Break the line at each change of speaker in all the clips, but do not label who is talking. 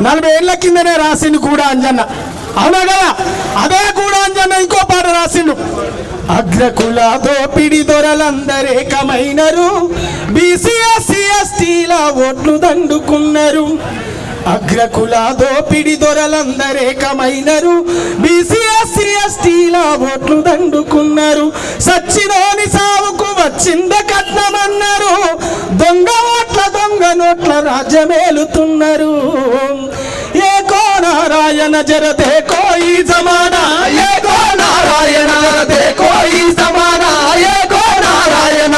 40 ఏళ్ల కిందనే రాసిండు కూడా అంజన్న. అవునా కదా? అదే కూడా అంజన్న ఇంకో పాట రాసిండు. అగ్రకుల దోపిడి దొరలందరేకమైనరు, బీసీ ఎస్సీ ఎస్టీల ఓట్లు దండుకున్నారు. అగ్రకుల దోపిడి దొరలందరేకమైనరు, బీసీ ఎస్సీ ఎస్టీల ఓట్లు దండుకున్నారు. సచ్చినోని సావుకు వచ్చింద కట్నమన్నారు, దొంగ ఓట్ల దొంగ నోట్ల రాజ్యమేలుతున్నారు. ఏ నారాయణ జరదే కోయి జమానా, ఏ నారాయణ జరదే కోయి జమానా, ఏ నారాయణ.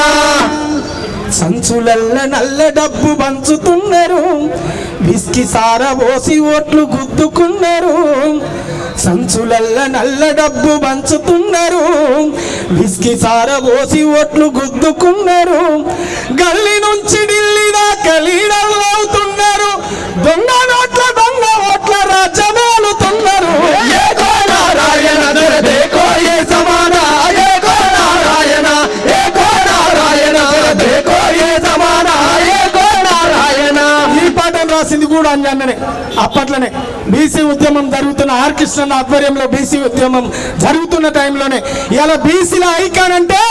సంచులల్ల నల్ల డబ్బు పంచుతున్నారు, విస్కి సార పోసి ఓట్లు గుద్దుకున్నారు. సంచులల్ల నల్ల డబ్బు పంచుతున్నారు, విస్కి సార పోసి ఓట్లు గుద్దుకున్నారు. గల్లీ నుంచి ఢిల్లీ దాకా లీడర్లు అవుతున్నారు, దొంగ నోట్ల దొంగ ఓట్ల రాజ్యమేలుతున్నారు. నారాయణ దేకో ఏ జమానా, ఏకో నారాయణ, ఏకో నారాయణ దేకో ఏ జమానా, ఏకో నారాయణ. ఈ పాటను రాసింది కూడా అంజన్ననే. అప్పట్లోనే బీసీ ఉద్యమం జరుగుతున్న, ఆర్ కృష్ణ ఆధ్వర్యంలో బీసీ ఉద్యమం జరుగుతున్న టైంలోనే ఇలా బీసీల ఐకాన్ అంటే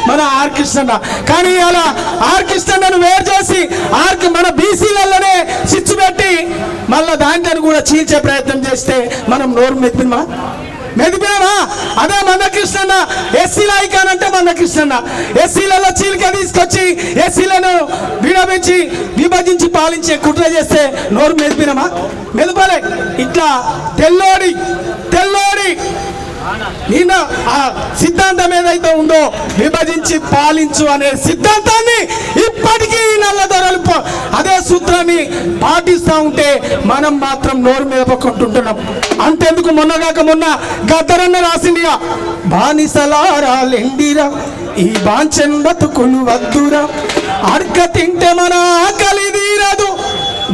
మన ఆర్ కృష్ణ. కానీ ఇలా ఆర్ కృష్ణను వేరు చేసి మన బీసీలలోనే చిచ్చు పెట్టి మళ్ళా దాంట్లో కూడా చీల్చే ప్రయత్నం చేస్తే మనం నోరు మెదిపినామా? అదే మందకృష్ణ. ఎస్సీల ఐకాన్ అంటే మందకృష్ణ. ఎస్సీలలో చీలిక తీసుకొచ్చి ఎస్సీలను విడమించి విభజించి పాలించే కుట్ర చేస్తే నోరు మెదిపినామా? మెదపాలే. ఇట్లా తెల్లోడి నిన్న ఆ సిద్ధాంతం ఏదైతే ఉందో విభజించి పాలించు అనే సిద్ధాంతాన్ని ఇప్పటికీ నల్లదొరలు అదే సూత్రాన్ని పాటిస్తూ ఉంటే మనం మాత్రం నోరు మెదపకుంటున్నాం. అంతెందుకు మొన్నగాక మొన్న గద్దరన్న రాసిందిగా, బానిసలారా లెండిరా ఈ బాంచన్ బతుకులు వద్దురా, అర్క తింటే మన ఆకలి తీరదు,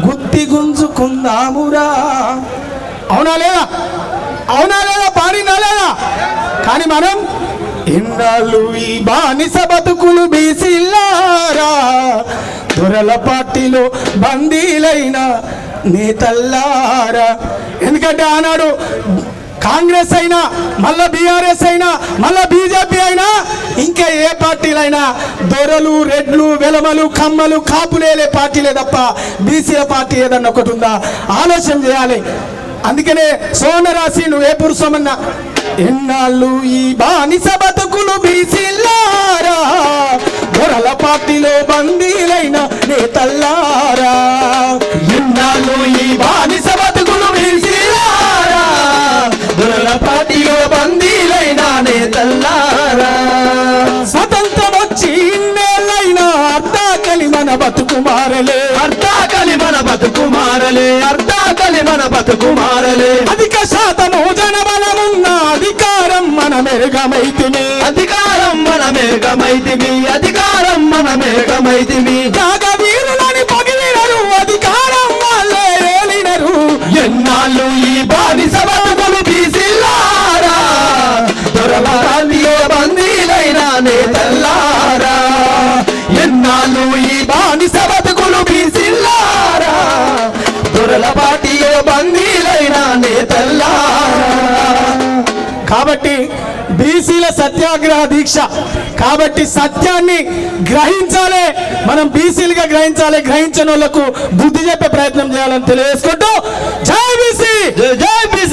గుత్తి గుంజుకుందామురా. అవునా లేదా? అవునా లేదా? పాడినా లేదా? కానీ మనం ఎన్నాళ్ళు ఈ బానిస బతుకులు బీసీలారా, దొరల పార్టీలో బందీలైన నేతల్లారా. ఎందుకంటే ఆనాడు కాంగ్రెస్ అయినా, మళ్ళా బీఆర్ఎస్ అయినా, మళ్ళా బీజేపీ అయినా, ఇంకా ఏ పార్టీలైనా దొరలు, రెడ్లు, వెలమలు, కమ్మలు, కాపులేలే పార్టీలే తప్ప బీసీల పార్టీ ఏదన్నా ఒకటి ఉందా? ఆలోచన చేయాలి. అందుకనే సోన రాసి నువ్వే పురుషమన్నా, ఎన్నాళ్ళు ఈ బానిస బతుకులు బీసీలారా, దొరల పార్టీలో బందీలైన నేతల్లారా. ఎన్నాళ్ళు ఈ బానిస బతుకులు బీసీలారా, దొరల పార్టీలో బందీలైన నేతల్లారా. స్వతంత్రం వచ్చి ఇన్నేళ్ళైనా అర్ధాకలి మన బతుకు మారలే, అర్ధాకలి మన బతుకు మారలే, అర్ధాకలి మన బతుకు మారలే. అధిక శాతము జనబలమున్న అధికారం మన మెరుగమైతిమి, అధికారం మన మెరుగమైతిమి, అధికారం మన మెరుగమైతిమి. త్యాగ వీరులని పగిలినరు, అధికారం వాళ్ళే ఏలినరు. ఎన్నాళ్ళు ఈ బానిస బతుకులు బీసీలారా, దొరల పార్టీలో బందీలైన నేతల్లారా. ఎన్నాళ్ళు ఈ బానిస బతుకులు బీసీలారా, దొరల పార్టీలో బందీలైన నేతల్లారా. కాబట్టి బీసీల సత్యాగ్రహ దీక్ష. కాబట్టి సత్యాన్ని గ్రహించాలి, మనం బీసీలుగా గ్రహించాలి. గ్రహించిన వాళ్ళకు బుద్ధి చెప్పే ప్రయత్నం చేయాలని తెలియజేసుకుంటూ జై బీసీ, జై బీసీ.